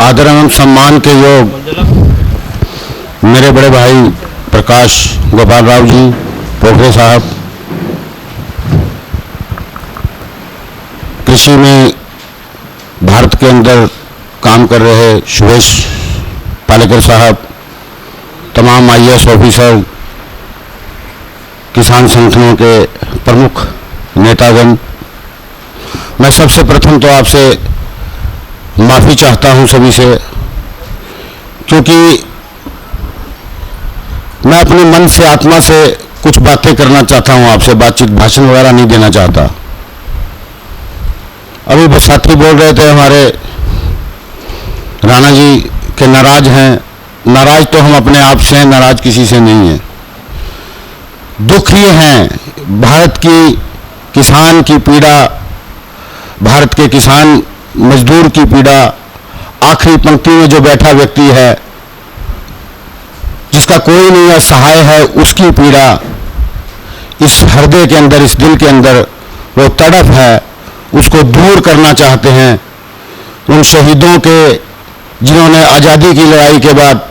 आदर एवं सम्मान के योग मेरे बड़े भाई प्रकाश गोपाल राव जी पोखरे साहब, कृषि में भारत के अंदर काम कर रहे सुरेश पालेकर साहब, तमाम IAS ऑफिसर, किसान संगठनों के प्रमुख नेतागण, मैं सबसे प्रथम तो आपसे माफ़ी चाहता हूं सभी से, क्योंकि मैं अपने मन से आत्मा से कुछ बातें करना चाहता हूं आपसे, बातचीत भाषण वगैरह नहीं देना चाहता। अभी साथी बोल रहे थे हमारे राणा जी के नाराज हैं। नाराज तो हम अपने आप से हैं, नाराज किसी से नहीं है। दुख ये हैं भारत की किसान की पीड़ा, भारत के किसान मजदूर की पीड़ा, आखिरी पंक्ति में जो बैठा व्यक्ति है जिसका कोई नहीं सहाय है, उसकी पीड़ा इस हृदय के अंदर, इस दिल के अंदर वो तड़प है, उसको दूर करना चाहते हैं। उन शहीदों के जिन्होंने आज़ादी की लड़ाई के बाद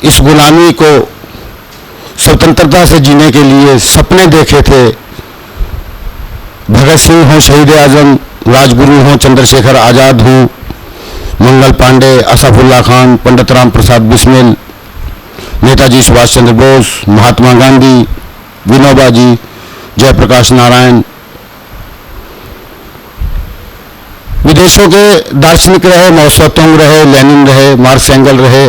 इस गुलामी को स्वतंत्रता से जीने के लिए सपने देखे थे। भगत सिंह हो, शहीद आजम, राजगुरु हो, चंद्रशेखर आज़ाद हो, मंगल पांडे, असफुल्ला खान, पंडित राम प्रसाद बिस्मिल, नेताजी सुभाष चंद्र बोस, महात्मा गांधी, विनोबा जी, जयप्रकाश नारायण, विदेशों के दार्शनिक रहे, माओ त्से रहे, लेनिन रहे, मार्क्स एंगल रहे,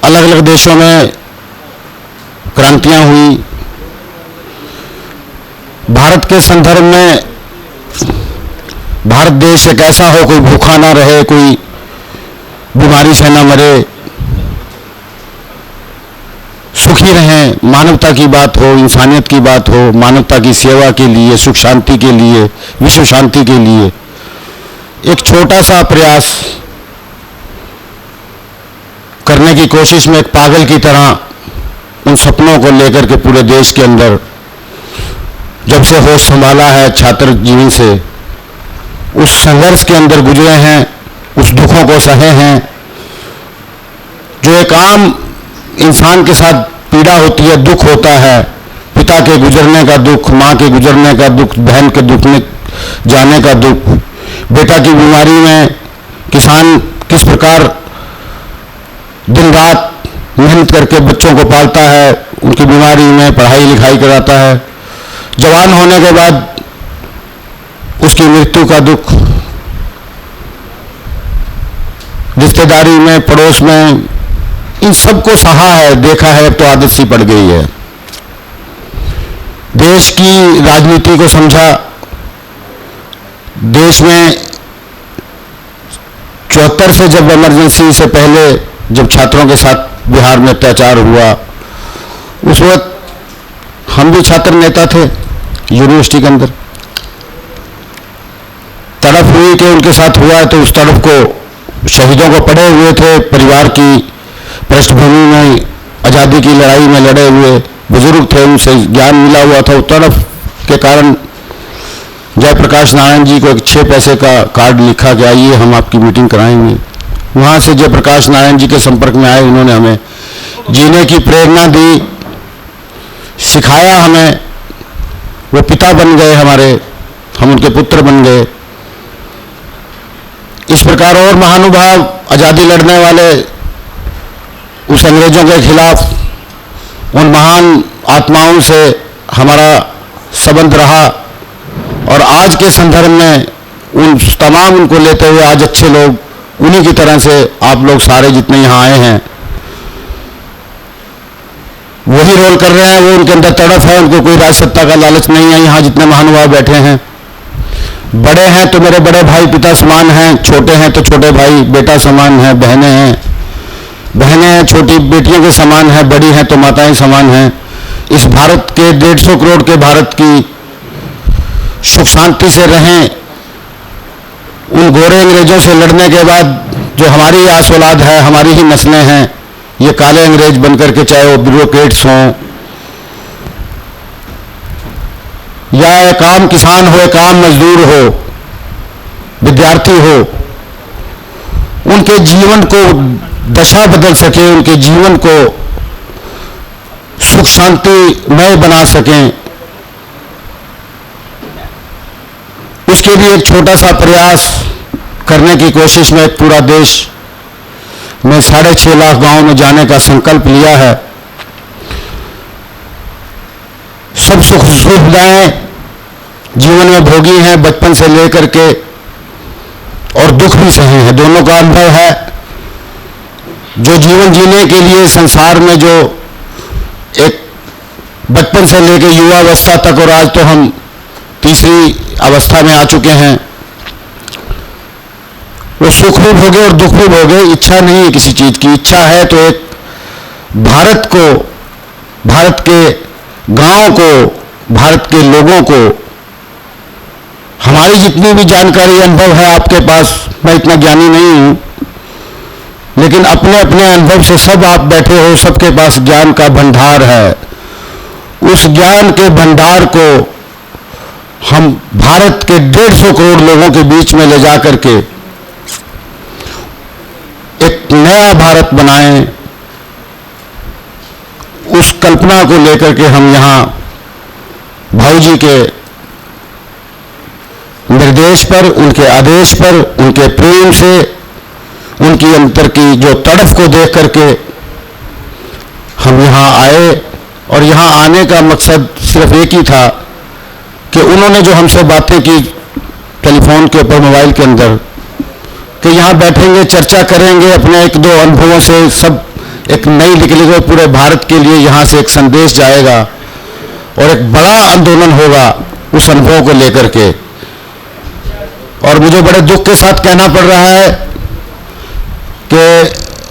अलग अलग देशों में क्रांतियां हुई। भारत के संदर्भ में भारत देश एक ऐसा हो, कोई भूखा ना रहे, कोई बीमारी से ना मरे, सुखी रहें, मानवता की बात हो, इंसानियत की बात हो, मानवता की सेवा के लिए, सुख शांति के लिए, विश्व शांति के लिए एक छोटा सा प्रयास करने की कोशिश में एक पागल की तरह उन सपनों को लेकर के पूरे देश के अंदर जब से होश संभाला है छात्र जीवन से, उस संघर्ष के अंदर गुजरे हैं, उस दुखों को सहे हैं। जो एक आम इंसान के साथ पीड़ा होती है, दुख होता है, पिता के गुजरने का दुख, माँ के गुजरने का दुख, बहन के दुख में जाने का दुख, बेटा की बीमारी में किसान किस प्रकार दिन रात मेहनत करके बच्चों को पालता है, उनकी बीमारी में पढ़ाई लिखाई कराता है, जवान होने के बाद उसकी मृत्यु का दुख, रिश्तेदारी में, पड़ोस में, इन सबको सहा है, देखा है, अब तो आदत सी पड़ गई है। देश की राजनीति को समझा। देश में 74 से जब इमरजेंसी से पहले जब छात्रों के साथ बिहार में अत्याचार हुआ, उस वक्त हम भी छात्र नेता थे यूनिवर्सिटी के अंदर। तड़प हुई कि उनके साथ हुआ है, तो उस तड़प को शहीदों को पड़े हुए थे, परिवार की पृष्ठभूमि में आज़ादी की लड़ाई में लड़े हुए बुजुर्ग थे, उनसे ज्ञान मिला हुआ था। उस तड़प के कारण जयप्रकाश नारायण जी को एक 6 पैसे का कार्ड लिखा कि आइए हम आपकी मीटिंग कराएंगे। वहाँ से जयप्रकाश नारायण जी के संपर्क में आए, उन्होंने हमें जीने की प्रेरणा दी, सिखाया हमें, वो पिता बन गए हमारे, हम उनके पुत्र बन गए। इस प्रकार और महानुभाव आज़ादी लड़ने वाले उस अंग्रेजों के खिलाफ उन महान आत्माओं से हमारा संबंध रहा, और आज के संदर्भ में उन तमाम उनको लेते हुए आज अच्छे लोग उन्हीं की तरह से आप लोग सारे जितने यहाँ आए हैं वही रोल कर रहे हैं। वो उनके अंदर तड़प है, उनको कोई राज सत्ता का लालच नहीं है। यहाँ जितने महानुभाव बैठे हैं, बड़े हैं तो मेरे बड़े भाई पिता समान हैं, छोटे हैं तो छोटे भाई बेटा समान हैं, बहनें हैं छोटी बेटियों के समान हैं, बड़ी हैं तो माताएं समान हैं। इस भारत के 150 करोड़ के भारत की सुख शांति से रहें। उन गोरे अंग्रेजों से लड़ने के बाद जो हमारी आस औलाद है, हमारी ही नस्लें हैं, ये काले अंग्रेज बनकर के, चाहे वो ब्यूरोक्रेट्स हों या एक आम किसान हो, एक आम मजदूर हो, विद्यार्थी हो, उनके जीवन को दशा बदल सके, उनके जीवन को सुख शांतिमय बना सकें, उसके लिए एक छोटा सा प्रयास करने की कोशिश में पूरा देश में 6.5 लाख गांव में जाने का संकल्प लिया है। सब सुख सुविधाएं जीवन में भोगी हैं, बचपन से लेकर के, और दुख भी सहे हैं, दोनों का अनुभव है। जो जीवन जीने के लिए संसार में जो एक बचपन से लेकर युवावस्था तक, और आज तो हम तीसरी अवस्था में आ चुके हैं, वो सुख भी भोगे और दुख भी भोगे। इच्छा नहीं है किसी चीज की, इच्छा है तो एक भारत को, भारत के गांव को, भारत के लोगों को, हमारी जितनी भी जानकारी अनुभव है आपके पास, मैं इतना ज्ञानी नहीं हूं, लेकिन अपने अपने अनुभव से सब आप बैठे हो, सबके पास ज्ञान का भंडार है। उस ज्ञान के भंडार को हम भारत के 150 करोड़ लोगों के बीच में ले जा करके एक नया भारत बनाएं, उस कल्पना को लेकर के हम यहां भाऊजी के निर्देश पर, उनके आदेश पर, उनके प्रेम से, उनकी अंतर की जो तड़फ को देख करके हम यहां आए। और यहां आने का मकसद सिर्फ एक ही था कि उन्होंने जो हमसे बातें की टेलीफोन के ऊपर, मोबाइल के अंदर, कि यहां बैठेंगे, चर्चा करेंगे अपने 1-2 अनुभवों से, सब एक नई निकली हुई पूरे भारत के लिए यहां से एक संदेश जाएगा और एक बड़ा आंदोलन होगा उस अनुभव को लेकर के। और मुझे बड़े दुख के साथ कहना पड़ रहा है कि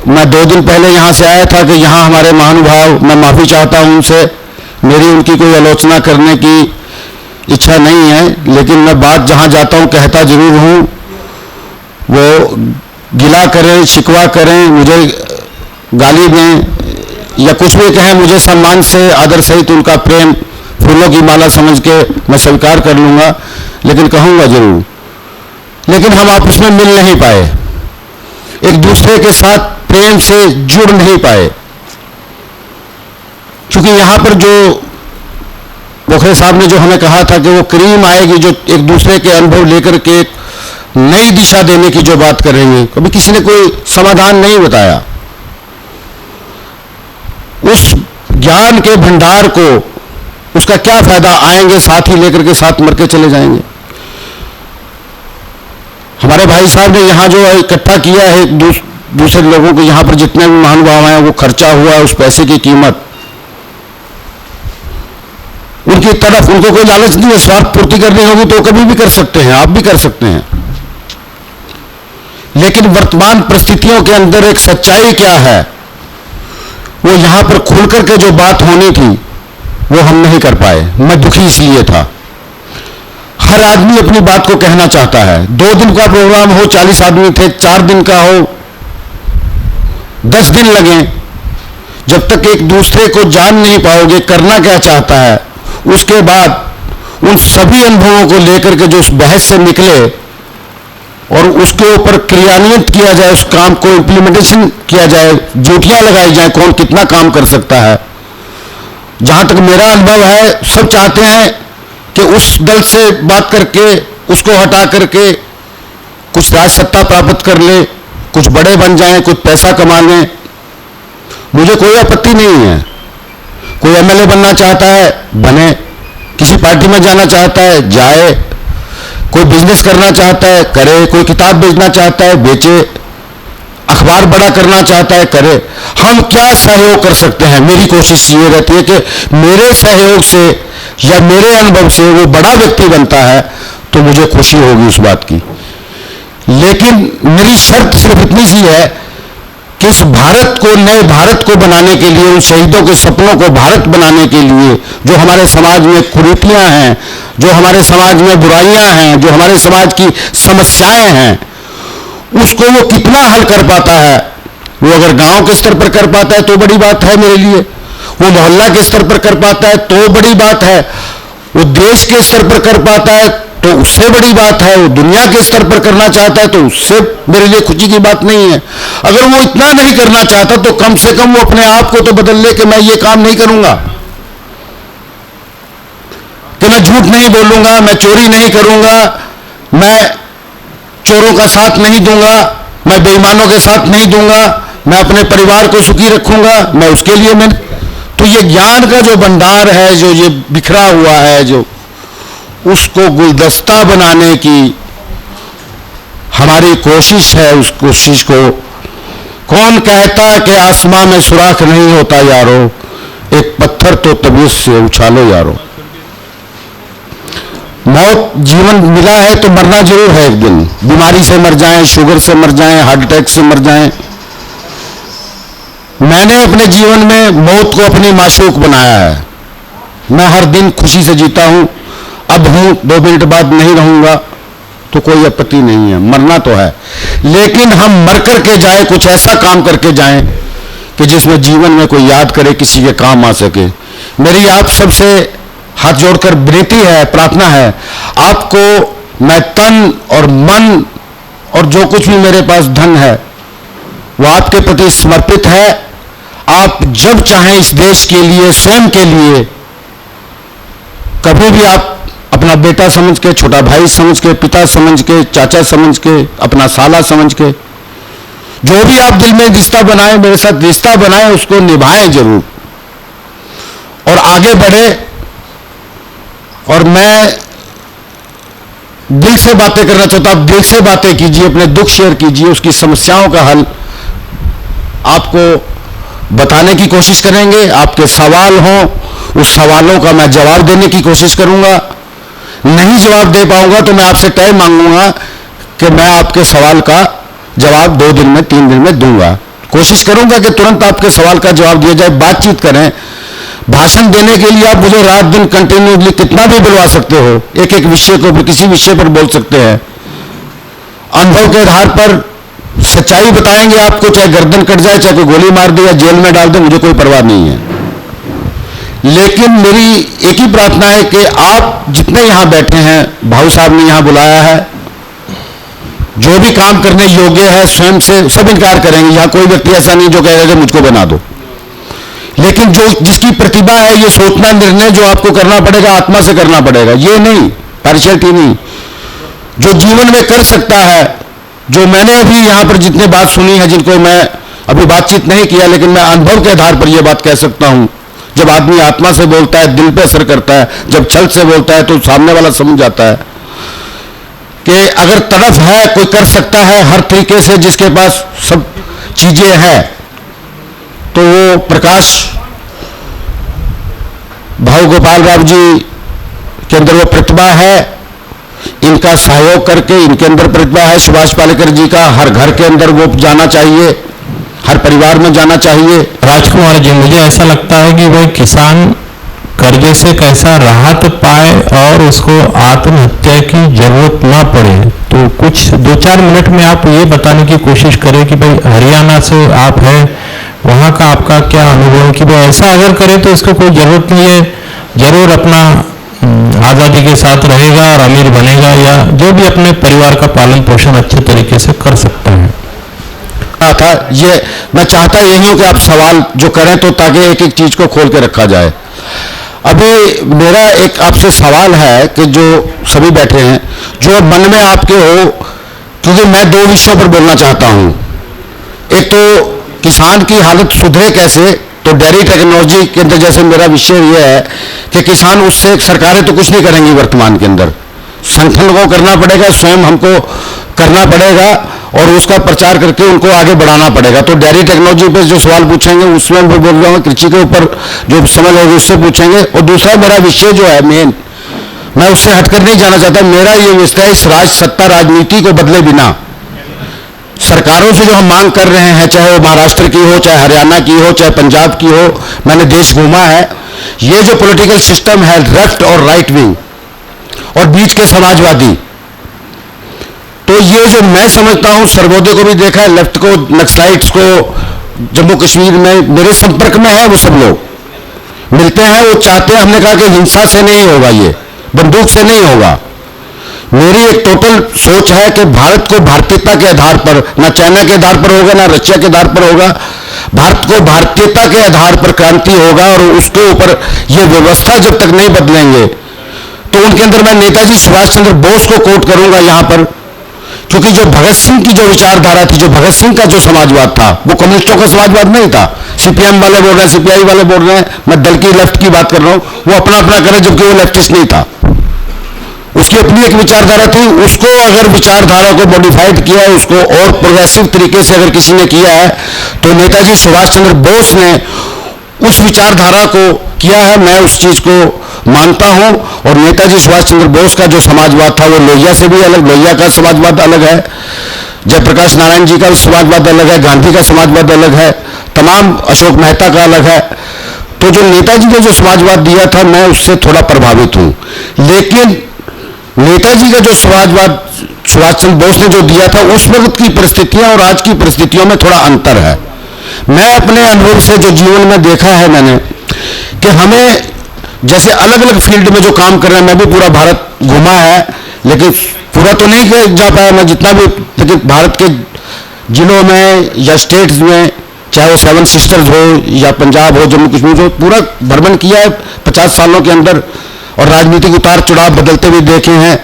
मैं 2 दिन पहले यहां से आया था कि यहां हमारे महानुभाव, मैं माफी चाहता हूं उनसे, मेरी उनकी कोई आलोचना करने की इच्छा नहीं है, लेकिन मैं बात जहां जाता हूं कहता जरूर हूं। वो गिला करें, शिकवा करें, मुझे गाली दें या कुछ भी कहें, मुझे सम्मान से, आदर सहित उनका प्रेम फूलों की माला समझ के मैं स्वीकार कर लूंगा, लेकिन कहूंगा जरूर। लेकिन हम आपस में मिल नहीं पाए, एक दूसरे के साथ प्रेम से जुड़ नहीं पाए, क्योंकि यहां पर जो पोखरे साहब ने जो हमें कहा था कि वो क्रीम आएगी जो एक दूसरे के अनुभव लेकर के एक नई दिशा देने की जो बात करेंगे, कभी किसी ने कोई समाधान नहीं बताया। उस ज्ञान के भंडार को, उसका क्या फायदा, आएंगे साथ ही लेकर के साथ मर के चले जाएंगे। हमारे भाई साहब ने यहां जो इकट्ठा किया है दूसरे लोगों को, यहां पर जितने भी महानुभाव हैं, वो खर्चा हुआ है, उस पैसे की कीमत उनकी तरफ, उनको कोई लालच नहीं है, स्वार्थ पूर्ति करनी होगी तो कभी भी कर सकते हैं, आप भी कर सकते हैं। लेकिन वर्तमान परिस्थितियों के अंदर एक सच्चाई क्या है, वो यहां पर खुलकर के जो बात होनी थी वो हम नहीं कर पाए। मैं दुखी इसलिए था। हर आदमी अपनी बात को कहना चाहता है। 2 दिन का प्रोग्राम हो, 40 आदमी थे, 4 दिन का हो, 10 दिन लगे, जब तक एक दूसरे को जान नहीं पाओगे करना क्या चाहता है, उसके बाद उन सभी अनुभवों को लेकर के जो उस बहस से निकले और उसके ऊपर क्रियान्वित किया जाए, उस काम को इंप्लीमेंटेशन किया जाए, ड्यूटियां लगाई जाए, कौन कितना काम कर सकता है। जहां तक मेरा अनुभव है, सब चाहते हैं कि उस दल से बात करके, उसको हटा करके कुछ राज सत्ता प्राप्त कर ले, कुछ बड़े बन जाएं, कुछ पैसा कमा लें। मुझे कोई आपत्ति नहीं है। कोई एमएलए बनना चाहता है बने, किसी पार्टी में जाना चाहता है जाए, कोई बिजनेस करना चाहता है करे, कोई किताब बेचना चाहता है बेचे, अखबार बड़ा करना चाहता है करे। हम क्या सहयोग कर सकते हैं? मेरी कोशिश ये रहती है कि मेरे सहयोग से या मेरे अनुभव से वो बड़ा व्यक्ति बनता है तो मुझे खुशी होगी उस बात की। लेकिन मेरी शर्त सिर्फ इतनी सी है कि इस भारत को, नए भारत को बनाने के लिए, उन शहीदों के सपनों को भारत बनाने के लिए, जो हमारे समाज में कुरीतियां हैं, जो हमारे समाज में बुराइयां हैं, जो हमारे समाज की समस्याएं हैं, उसको वो कितना हल कर पाता है। वो अगर गांव के स्तर पर कर पाता है तो बड़ी बात है मेरे लिए, वो मोहल्ला के स्तर पर कर पाता है तो बड़ी बात है, वो देश के स्तर पर कर पाता है तो उससे बड़ी बात है। वो दुनिया के स्तर पर करना चाहता है तो उससे मेरे लिए खुशी की बात नहीं है। अगर वो इतना नहीं करना चाहता तो कम से कम वो अपने आप को तो बदल ले कि मैं ये काम नहीं करूंगा, कि मैं झूठ नहीं बोलूंगा, मैं चोरी नहीं करूंगा, मैं चोरों का साथ नहीं दूंगा, मैं बेईमानों के साथ नहीं दूंगा, मैं अपने परिवार को सुखी रखूंगा, मैं उसके लिए मैं तो ये ज्ञान का जो भंडार है, जो ये बिखरा हुआ है, जो उसको गुलदस्ता बनाने की हमारी कोशिश है, उस कोशिश को कौन कहता कि आसमां में सुराख नहीं होता यारो, एक पत्थर तो तबीयत से उछालो यारो। मौत जीवन मिला है तो मरना जरूर है एक दिन। बीमारी से मर जाएं, शुगर से मर जाएं, हार्ट अटैक से मर जाएं। मैंने अपने जीवन में मौत को अपनी माशूक बनाया है। मैं हर दिन खुशी से जीता हूं। अब हूं, 2 मिनट बाद नहीं रहूंगा तो कोई आपत्ति नहीं है, मरना तो है, लेकिन हम मर करके जाए, कुछ ऐसा काम करके जाएं कि जिसमें जीवन में कोई याद करे, किसी के काम आ सके। मेरी आप सबसे हाथ जोड़कर विनती है, प्रार्थना है, आपको मैं तन और मन और जो कुछ भी मेरे पास धन है वो आपके प्रति समर्पित है। आप जब चाहें इस देश के लिए, स्वयं के लिए, कभी भी आप अपना बेटा समझ के, छोटा भाई समझ के, पिता समझ के, चाचा समझ के, अपना साला समझ के, जो भी आप दिल में रिश्ता बनाए, मेरे साथ रिश्ता बनाए, उसको निभाएं जरूर और आगे बढ़े। और मैं दिल से बातें करना चाहता हूं। आप दिल से बातें कीजिए, अपने दुख शेयर कीजिए, उसकी समस्याओं का हल आपको बताने की कोशिश करेंगे। आपके सवाल हों, उस सवालों का मैं जवाब देने की कोशिश करूंगा। नहीं जवाब दे पाऊंगा तो मैं आपसे तय मांगूंगा कि मैं आपके सवाल का जवाब 2 दिन में, 3 दिन में दूंगा। कोशिश करूंगा कि तुरंत आपके सवाल का जवाब दिया जाए। बातचीत करें। भाषण देने के लिए आप मुझे रात दिन कंटिन्यूसली कितना भी बुलवा सकते हो, एक एक विषय को, किसी विषय पर बोल सकते हैं। अनुभव के आधार पर सच्चाई बताएंगे आपको, चाहे गर्दन कट जाए, चाहे कोई गोली मार दे या जेल में डाल दे, मुझे कोई परवाह नहीं है। लेकिन मेरी एक ही प्रार्थना है कि आप जितने यहां बैठे हैं, भाऊ साहब ने यहां बुलाया है, जो भी काम करने योग्य है स्वयं से सब इनकार करेंगे। यहां कोई व्यक्ति ऐसा नहीं जो कहेगा कि मुझको बना दो। लेकिन जो जिसकी प्रतिभा है, ये सोचना निर्णय जो आपको करना पड़ेगा, आत्मा से करना पड़ेगा, ये नहीं पार्शियलिटी नहीं। जो जीवन में कर सकता है, जो मैंने अभी यहां पर जितने बात सुनी है, जिनको मैं अभी बातचीत नहीं किया, लेकिन मैं अनुभव के आधार पर यह बात कह सकता हूं। जब आदमी आत्मा से बोलता है, दिल पे असर करता है। जब छल से बोलता है तो सामने वाला समझ जाता है कि अगर तरफ है, कोई कर सकता है हर तरीके से, जिसके पास सब चीजें हैं, तो वो प्रकाश भाऊ गोपाल राव जी के अंदर वो प्रतिभा है। इनका सहयोग करके, इनके अंदर प्रतिभा है। सुभाष पालेकर जी का हर घर के अंदर वो जाना चाहिए, हर परिवार में जाना चाहिए। राजकुमार जी, मुझे ऐसा लगता है कि वह किसान कर्जे से कैसा राहत पाए और उसको आत्महत्या की जरूरत ना पड़े। तो कुछ 2-4 मिनट में आप ये बताने की कोशिश करें कि भाई हरियाणा से आप हैं, वहाँ का आपका क्या अनुभव, कि भाई ऐसा अगर करे तो इसको कोई जरूरत नहीं है, जरूर अपना आज़ादी के साथ रहेगा और अमीर बनेगा, या जो भी अपने परिवार का पालन पोषण अच्छे तरीके से कर सकता है। था ये मैं चाहता यही हूं कि आप सवाल जो करें तो ताकि एक एक चीज को खोल के रखा जाए। अभी मेरा एक आपसे सवाल है कि जो सभी बैठे हैं, जो मन में आपके हो, क्योंकि मैं 2 विषयों पर बोलना चाहता हूं। एक तो किसान की हालत सुधरे कैसे, तो डेयरी टेक्नोलॉजी के अंदर जैसे मेरा विषय यह है कि किसान उससे, सरकारें तो कुछ नहीं करेंगी वर्तमान के अंदर, संगठन को करना पड़ेगा, स्वयं हमको करना पड़ेगा और उसका प्रचार करके उनको आगे बढ़ाना पड़ेगा। तो डेयरी टेक्नोलॉजी पे जो सवाल पूछेंगे उसमें मैं बोल रहा हूँ, कृषि के ऊपर जो समझ होगी उससे पूछेंगे। और दूसरा मेरा विषय जो है मेन, मैं उससे हटकर नहीं जाना चाहता। मेरा ये विषय है, इस सत्ता राजनीति को बदले बिना सरकारों से जो हम मांग कर रहे हैं, चाहे वो महाराष्ट्र की हो, चाहे हरियाणा की हो, चाहे पंजाब की हो, मैंने देश घूमा है। ये जो पॉलिटिकल सिस्टम है, लेफ्ट और राइट विंग और बीच के समाजवादी, तो ये जो मैं समझता हूं, सर्वोदय को भी देखा है, लेफ्ट को, नक्सलाइट्स को, जम्मू कश्मीर में मेरे संपर्क में है, वो सब लोग मिलते हैं, वो चाहते हैं, हमने कहा कि हिंसा से नहीं होगा, ये बंदूक से नहीं होगा, मेरी एक टोटल सोच है कि भारत को भारतीयता के आधार पर, ना चाइना के आधार पर होगा ना रशिया के आधार पर होगा, भारत को भारतीयता के आधार पर क्रांति होगा। और उसके ऊपर यह व्यवस्था जब तक नहीं बदलेंगे तो उनके अंदर मैं नेताजी सुभाष चंद्र बोस को कोट करूंगा यहां पर, क्योंकि जो भगत सिंह की जो विचारधारा थी, जो भगत सिंह का जो समाजवाद था, वो कम्युनिस्टों का समाजवाद नहीं था। सीपीएम वाले बोल रहे हैं, सीपीआई वाले बोल रहे हैं, मैं दल की लेफ्ट की बात कर रहा हूं, वो अपना अपना करे, जबकि वो लेफ्टिस्ट नहीं था। उसकी अपनी एक विचारधारा थी। उसको अगर विचारधारा को मॉडिफाइड किया है, उसको और प्रोग्रेसिव तरीके से अगर किसी ने किया है तो नेताजी सुभाष चंद्र बोस ने उस विचारधारा को किया है। मैं उस चीज को मानता हूं। और नेताजी सुभाष चंद्र बोस का जो समाजवाद था वो लोहिया से भी अलग, लोहिया का समाजवाद अलग है, जयप्रकाश नारायण जी का समाजवाद अलग है, गांधी का समाजवाद अलग है, तमाम अशोक मेहता का अलग है। तो जो नेताजी ने जो समाजवाद दिया था, मैं उससे थोड़ा प्रभावित हूं। लेकिन नेताजी का जो समाजवाद सुभाष चंद्र बोस ने जो दिया था, उस वक्त की परिस्थितियां और आज की परिस्थितियों में थोड़ा अंतर है। मैं अपने अनुभव से जो जीवन में देखा है मैंने, कि हमें जैसे अलग अलग फील्ड में जो काम कर रहे हैं, मैं भी पूरा भारत घूमा है, लेकिन पूरा तो नहीं जा पाया मैं जितना भी, लेकिन भारत के जिलों में या स्टेट्स में, चाहे वो 7 सिस्टर्स हो या पंजाब हो, जम्मू कश्मीर हो, पूरा भ्रमण किया है 50 सालों के अंदर, और राजनीतिक उतार चढ़ाव बदलते हुए देखे हैं।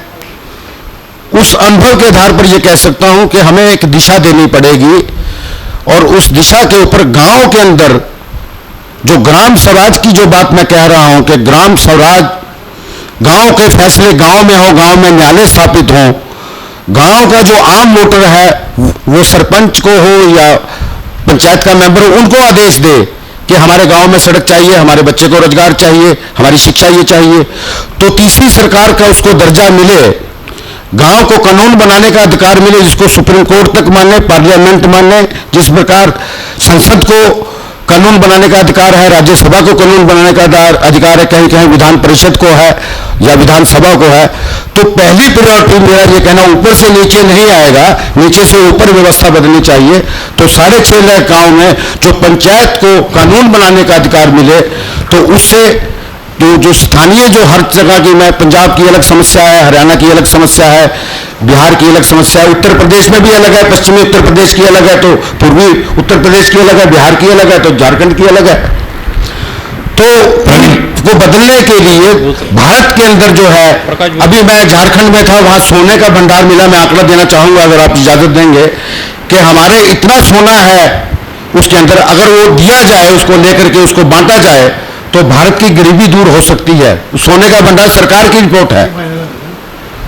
उस अनुभव के आधार पर यह कह सकता हूं कि हमें एक दिशा देनी पड़ेगी, और उस दिशा के ऊपर गांव के अंदर जो ग्राम स्वराज की जो बात मैं कह रहा हूं कि ग्राम स्वराज, गांव के फैसले गांव में हो, गांव में न्यायालय स्थापित हो, गांव का जो आम वोटर है वो सरपंच को हो या पंचायत का मेंबर हो, उनको आदेश दे कि हमारे गांव में सड़क चाहिए, हमारे बच्चे को रोजगार चाहिए, हमारी शिक्षा ये चाहिए। तो तीसरी सरकार का उसको दर्जा मिले, गांव को कानून बनाने का अधिकार मिले, जिसको सुप्रीम कोर्ट तक माने, पार्लियामेंट माने। जिस प्रकार संसद को कानून बनाने का अधिकार है, राज्यसभा को कानून बनाने का अधिकार है, कहीं कहीं विधान परिषद को है या विधानसभा को है। तो पहली प्रायोरिटी मेरा ये कहना, ऊपर से नीचे नहीं आएगा, नीचे से ऊपर व्यवस्था बदलनी चाहिए। तो 6.5 लाख गांव में जो पंचायत को कानून बनाने का अधिकार मिले, तो उससे जो स्थानीय जो हर जगह की, मैं पंजाब की अलग समस्या है, हरियाणा की अलग समस्या है, बिहार की अलग समस्या है, उत्तर प्रदेश में भी अलग है, पश्चिमी उत्तर प्रदेश की अलग है, तो पूर्वी उत्तर प्रदेश की अलग है, बिहार की अलग है, तो झारखंड की अलग है। तो को बदलने के लिए भारत के अंदर जो है, अभी मैं झारखंड में था, वहां सोने का भंडार मिला। मैं आंकड़ा देना चाहूंगा अगर आप इजाजत देंगे, कि हमारे इतना सोना है उसके अंदर, अगर वो दिया जाए, उसको लेकर के उसको बांटा जाए, तो भारत की गरीबी दूर हो सकती है। सोने का भंडार सरकार की रिपोर्ट है।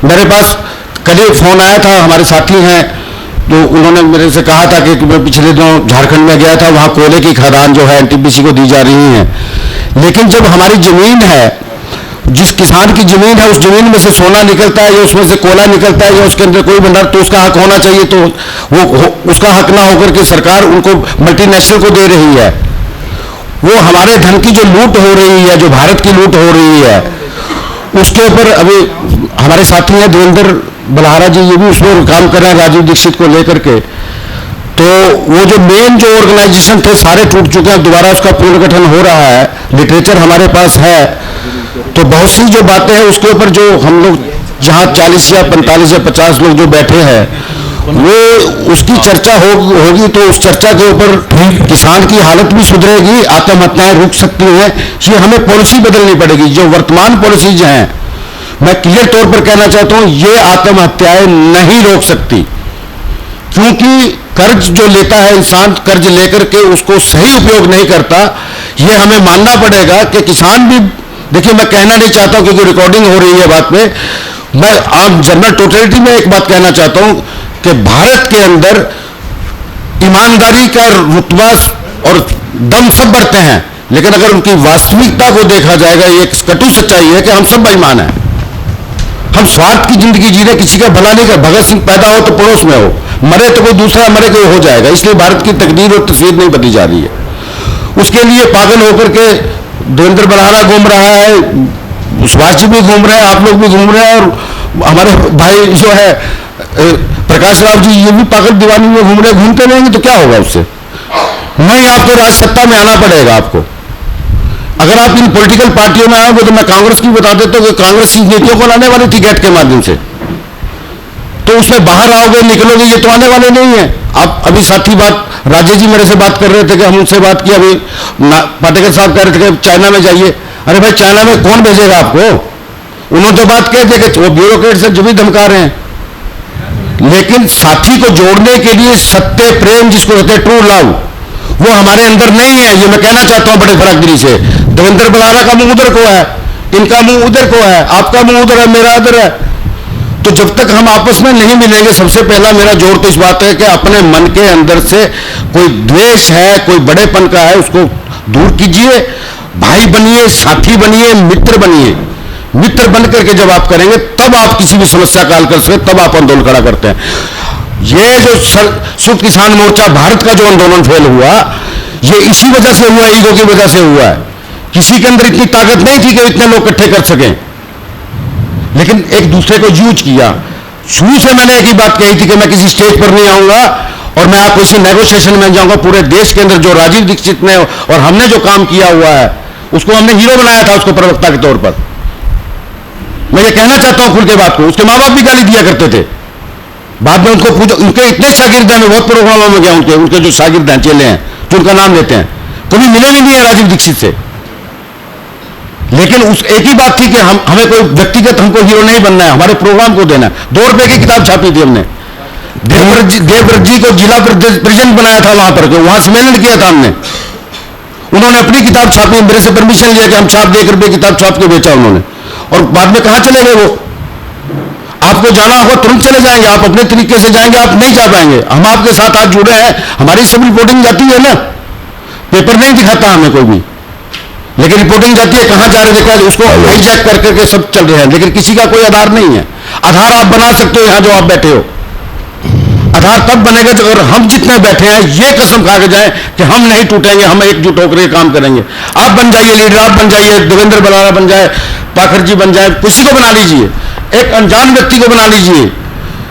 मेरे पास कल ही फोन आया था, हमारे साथी हैं, तो उन्होंने मेरे से कहा था कि मैं पिछले दिनों झारखंड में गया था, वहां कोयले की खदान जो है एनटीपीसी को दी जा रही है। लेकिन जब हमारी जमीन है, जिस किसान की जमीन है, उस जमीन में से सोना निकलता है या उसमें से कोयला निकलता है या उसके अंदर कोई भंडार, तो उसका हक होना चाहिए। तो वो उसका हक ना होकर के सरकार उनको मल्टीनेशनल को दे रही है। वो हमारे धन की जो लूट हो रही है, जो भारत की लूट हो रही है, उसके ऊपर अभी हमारे साथी हैं देवेंद्र बलहारा जी, ये भी उसमें काम कर रहे हैं राजीव दीक्षित को लेकर के। तो वो जो मेन जो ऑर्गेनाइजेशन थे सारे टूट चुके हैं, दोबारा उसका पुनर्गठन हो रहा है, लिटरेचर हमारे पास है। तो बहुत सी जो बातें हैं उसके ऊपर जो हम लोग जहाँ 40 या 45 या 50 लोग जो बैठे हैं, वो उसकी चर्चा होगी। तो उस चर्चा के ऊपर किसान की हालत भी सुधरेगी, आत्महत्याएं रुक सकती हैं। ये हमें पॉलिसी बदलनी पड़ेगी। जो वर्तमान पॉलिसीज हैं, मैं क्लियर तौर पर कहना चाहता हूं, ये आत्महत्याएं नहीं रोक सकती, क्योंकि कर्ज जो लेता है इंसान, कर्ज लेकर के उसको सही उपयोग नहीं करता। ये हमें मानना पड़ेगा कि किसान भी, देखिए मैं कहना नहीं चाहता हूं क्योंकि रिकॉर्डिंग हो रही है बात में, मैं आप जनरल टोटलिटी में एक बात कहना चाहता हूं कि भारत के अंदर ईमानदारी का रुतबा और दम सब बढ़ते हैं, लेकिन अगर उनकी वास्तविकता को देखा जाएगा, ये एक कटु सच्चाई है कि हम सब बेईमान हैं। हम स्वार्थ की जिंदगी जी रहे, किसी का भला नहीं कर। भगत सिंह पैदा हो तो पड़ोस में हो, मरे तो कोई दूसरा मरे कोई हो जाएगा। इसलिए भारत की तकदीर और तस्वीर नहीं बदली जा रही है। उसके लिए पागल होकर के देवेंद्र बलहारा घूम रहा है, सुभाष जी भी घूम रहे हैं, आप लोग भी घूम रहे हैं, और हमारे भाई जो है प्रकाश राव जी, ये भी पागल दीवानी में घूम रहे। घूमते रहेंगे तो क्या होगा उससे? नहीं, आपको राज सत्ता में आना पड़ेगा। आपको अगर आप इन पॉलिटिकल पार्टियों में आओगे, तो मैं कांग्रेस की बता देता हूं कि कांग्रेस की नीतियों को लाने वाली थी गेट के माध्यम से। तो उसमें बाहर आओगे निकलोगे, ये तो आने वाले नहीं है। आप अभी साथी बात राजेश जी मेरे से बात कर रहे थे कि हम उनसे बात की, अभी पाटेकर साहब कह रहे थे कि चाइना में जाइए। अरे भाई चाइना में कौन भेजेगा आपको? उन्होंने तो बात कही थी कि वो ब्यूरोक्रेट से जो भी धमका रहे हैं, लेकिन साथी को जोड़ने के लिए सत्य प्रेम जिसको कहते हैं ट्रू लव, वो हमारे अंदर नहीं है। ये मैं कहना चाहता हूं बड़े फराकदिली से। देवेंद्र बलारा का मुंह उधर को है, इनका मुंह उधर को है, आपका मुंह उधर है, मेरा उधर है। तो जब तक हम आपस में नहीं मिलेंगे, सबसे पहला मेरा जोर तो इस बात है कि अपने मन के अंदर से कोई द्वेष है, कोई बड़ेपन का है, उसको दूर कीजिए, भाई बनिए, साथी बनिए, मित्र बनिए। मित्र बन करके जब आप करेंगे तब आप किसी भी समस्या का हल कर सकते, तब आप आंदोलन खड़ा करते हैं। ये जो संयुक्त किसान मोर्चा भारत का जो आंदोलन फेल हुआ, ये इसी वजह से हुआ, ईगो की वजह से हुआ है। किसी के अंदर इतनी ताकत नहीं थी कि इतने लोग इकट्ठे कर सकें, लेकिन एक दूसरे को यूज किया। शुरू से मैंने एक ही बात कही थी कि मैं किसी स्टेज पर नहीं आऊंगा और मैं आपको इसी नेगोशिएशन में जाऊंगा। पूरे देश के अंदर जो राजीव दीक्षित ने और हमने जो काम किया हुआ है, उसको हमने हीरो बनाया था, उसको प्रवक्ता के तौर पर। मैं ये कहना चाहता हूं खुल के बात को। उसके मां बाप भी गाली दिया करते थे, बाद में उनको पूछो, उनके इतने शागिर्द हैं, मैं बहुत प्रोग्रामों में गया, उनके जो शागिर्द हैं, चेले हैं, जो उनका नाम लेते हैं, कभी मिले भी नहीं है राजीव दीक्षित से। लेकिन उस एक ही बात थी कि हमें कोई व्यक्तिगत हमको हीरो नहीं बनना है, हमारे प्रोग्राम को देना है। 2 रुपए की किताब छापी थी हमने। देवव्रत जी को जिला प्रेसिडेंट बनाया था वहां पर, वहां सम्मेलन किया था हमने। उन्होंने अपनी किताब छापी, मेरे से परमिशन लिया कि हम छाप 1 रुपए किताब छाप के बेचा उन्होंने। और बाद में कहां चले गए वो? आपको जाना होगा तुरंत चले जाएंगे, आप अपने तरीके से जाएंगे, आप नहीं जा पाएंगे। हम आपके साथ आज जुड़े हैं, हमारी सब रिपोर्टिंग जाती है ना, पेपर नहीं दिखाता हमें कोई भी, लेकिन रिपोर्टिंग जाती है। कहां जा रहे देखा, उसको हाईजैक कर करके सब चल रहे हैं, लेकिन किसी का कोई आधार नहीं है। आधार आप बना सकते हो यहां जो आप बैठे हो। आधार तब बनेगा जब हम जितने बैठे हैं ये कसम खा के जाए कि हम नहीं टूटेंगे, हम एकजुट होकर काम करेंगे। आप बन जाइए लीडर, आप बन जाइए, देवेंद्र बलारा बन जाए, पाखर जी बन जाए, किसी को बना लीजिए, एक अनजान व्यक्ति को बना लीजिए,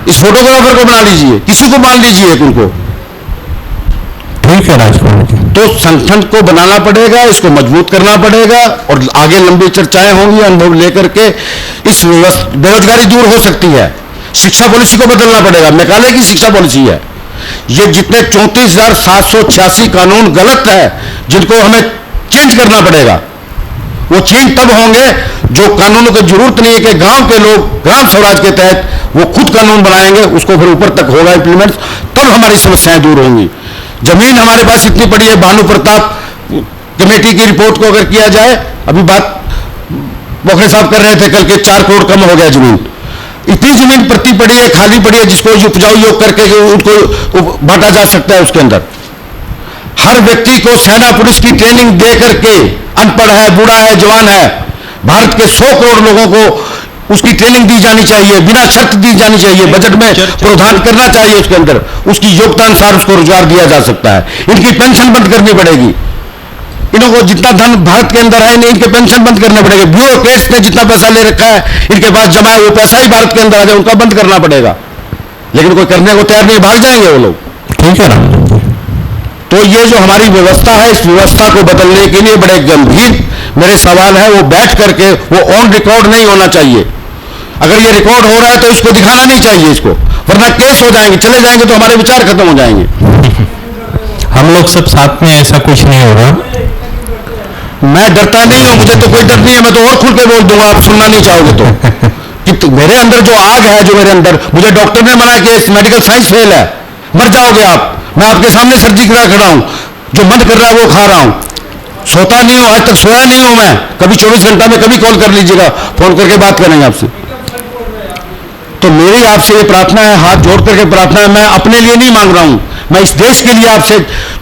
इस फोटोग्राफर को बना लीजिए, किसी को मान लीजिए उनको। ठीक है राजकुमार जी। तो संगठन को बनाना पड़ेगा, इसको मजबूत करना पड़ेगा और आगे लंबी चर्चाएं होंगी अनुभव लेकर के। इस बेरोजगारी दूर हो सकती है, शिक्षा पॉलिसी को बदलना पड़ेगा। मेघालय की शिक्षा पॉलिसी है, ये जितने 34,786 कानून गलत है, जिनको हमें चेंज करना पड़ेगा। वो चेंज तब होंगे जो कानूनों की जरूरत नहीं है कि गांव के लोग ग्राम स्वराज के तहत वो खुद कानून बनाएंगे, उसको फिर ऊपर तक होगा इंप्लीमेंट, तब हमारी समस्याएं दूर होंगी। जमीन हमारे पास इतनी पड़ी है, भानु प्रताप कमेटी की रिपोर्ट को अगर किया जाए, अभी बात बोखरे साहब कर रहे थे कल के 4 करोड़ कम हो गया जमीन। इतनी जमीन पड़ती पड़ी है, खाली पड़ी है, जिसको उपजाऊ योग करके उनको बांटा जा सकता है। उसके अंदर हर व्यक्ति को सेना पुलिस की ट्रेनिंग दे करके, अनपढ़ है, बूढ़ा है, जवान है, भारत के 100 करोड़ लोगों को उसकी ट्रेनिंग दी जानी चाहिए, बिना शर्त दी जानी चाहिए, बजट में प्रावधान करना चाहिए उसके अंदर, उसकी योग्यता अनुसार उसको रोजगार दिया जा सकता है। इनकी पेंशन बंद करनी पड़ेगी, इनको जितना धन भारत के अंदर है इनके पेंशन बंद करने पड़ेगा। ब्यूरोक्रेट्स ने जितना पैसा ले रखा है इनके पास जमा है, वो पैसा ही भारत के अंदर आ जाए, उनका बंद करना पड़ेगा। लेकिन कोई करने को तैयार नहीं, भाग जाएंगे वो लोग। ठीक है राम। तो ये जो हमारी व्यवस्था है, इस व्यवस्था को बदलने के लिए बड़े गंभीर मेरे सवाल है, वो बैठ करके, वो ऑन रिकॉर्ड नहीं होना चाहिए। अगर ये रिकॉर्ड हो रहा है तो इसको दिखाना नहीं चाहिए इसको, वरना केस हो जाएंगे, चले जाएंगे तो हमारे विचार खत्म हो जाएंगे। हम लोग सब साथ में, ऐसा कुछ नहीं होगा। मैं डरता नहीं हूं, मुझे तो कोई डर नहीं है, मैं तो और खुल के बोल दूंगा, आप सुनना नहीं चाहोगे तो। कि मेरे अंदर जो आग है, जो मेरे अंदर, मुझे डॉक्टर ने मना किया मेडिकल साइंस फेल है, मर जाओगे आप। मैं आपके सामने सर्जरी करा खड़ा हूं, जो मन कर रहा है वो खा रहा हूं, सोता नहीं हूं, आज तक सोया नहीं हूं मैं। कभी 24 घंटा में कभी कॉल कर लीजिएगा, फोन करके बात करेंगे आपसे। तो मेरी आपसे ये प्रार्थना है, हाथ जोड़ करके प्रार्थना है, मैं अपने लिए नहीं मांग रहा हूं, मैं इस देश के लिए आपसे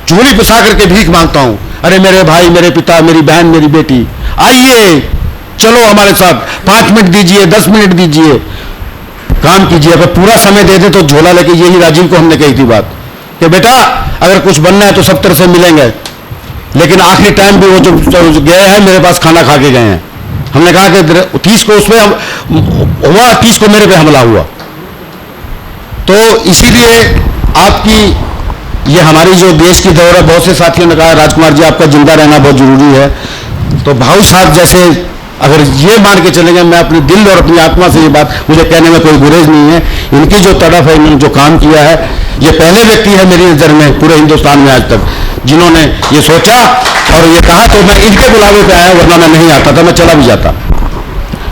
झोली पिसा करके भीख मांगता हूं। अरे मेरे भाई, मेरे पिता, मेरी बहन, मेरी बेटी, आइए चलो हमारे साथ, 5 मिनट दीजिए, 10 मिनट दीजिए, काम कीजिए। अगर पूरा समय दे दे तो झोला लेके, यही राजीव को हमने कही थी बात कि बेटा अगर कुछ बनना है तो 70 से मिलेंगे, लेकिन आखिरी टाइम भी वो जो गए हैं मेरे पास खाना खा के गए हैं। हमने कहा कि 30 को उसमें हुआ, 30 को मेरे पे हमला हुआ। तो इसीलिए आपकी ये हमारी जो देश की दौड़ है, बहुत से साथियों ने कहा राजकुमार जी आपका जिंदा रहना बहुत जरूरी है। तो भाऊ साहब जैसे अगर ये मान के चलेंगे, मैं अपने दिल और अपनी आत्मा से ये बात, मुझे कहने में कोई गुरेज नहीं है, इनकी जो तड़फ है, इन्होंने जो काम किया है, ये पहले व्यक्ति है मेरी नज़र में पूरे हिंदुस्तान में आज तक जिन्होंने ये सोचा और ये कहा। तो मैं इनके बुलावे पे आया, वरना मैं नहीं आता था, मैं चला भी जाता,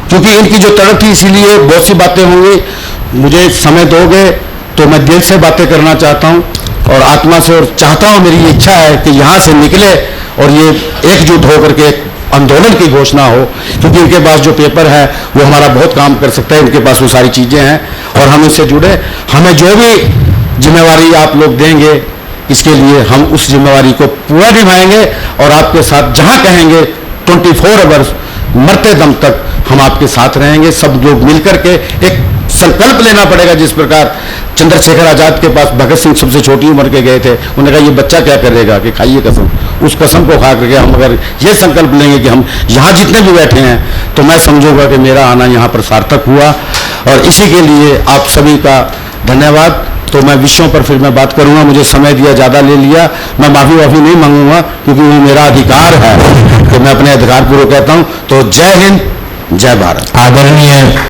क्योंकि इनकी जो तड़फ थी। इसीलिए बहुत सी बातें होंगी, मुझे समय दोगे तो मैं दिल से बातें करना चाहता हूँ और आत्मा से, और चाहता हूँ, मेरी इच्छा है कि यहाँ से निकले और ये एकजुट होकर के आंदोलन की घोषणा हो, क्योंकि इनके पास जो पेपर है वो हमारा बहुत काम कर सकता है, इनके पास वो सारी चीज़ें हैं और हम इससे जुड़े। हमें जो भी जिम्मेवारी आप लोग देंगे, इसके लिए हम उस जिम्मेवारी को पूरा निभाएंगे और आपके साथ जहाँ कहेंगे 24 आवर्स मरते दम तक हम आपके साथ रहेंगे। सब लोग मिलकर के एक संकल्प लेना पड़ेगा, जिस प्रकार चंद्रशेखर आजाद के पास भगत सिंह सबसे छोटी उम्र के गए थे, उन्होंने कहा ये बच्चा क्या करेगा, कि खाइए कसम। उस कसम को खा करके हम अगर ये संकल्प लेंगे कि हम यहाँ जितने भी बैठे हैं, तो मैं समझूंगा कि मेरा आना यहाँ पर सार्थक हुआ। और इसी के लिए आप सभी का धन्यवाद। तो मैं विषयों पर फिर मैं बात करूंगा, मुझे समय दिया, ज़्यादा ले लिया, मैं माफ़ी नहीं मांगूंगा, क्योंकि वो मेरा अधिकार है, तो मैं अपने अधिकार पूर्वक कहता हूँ। तो जय हिंद, जय भारत। आदरणीय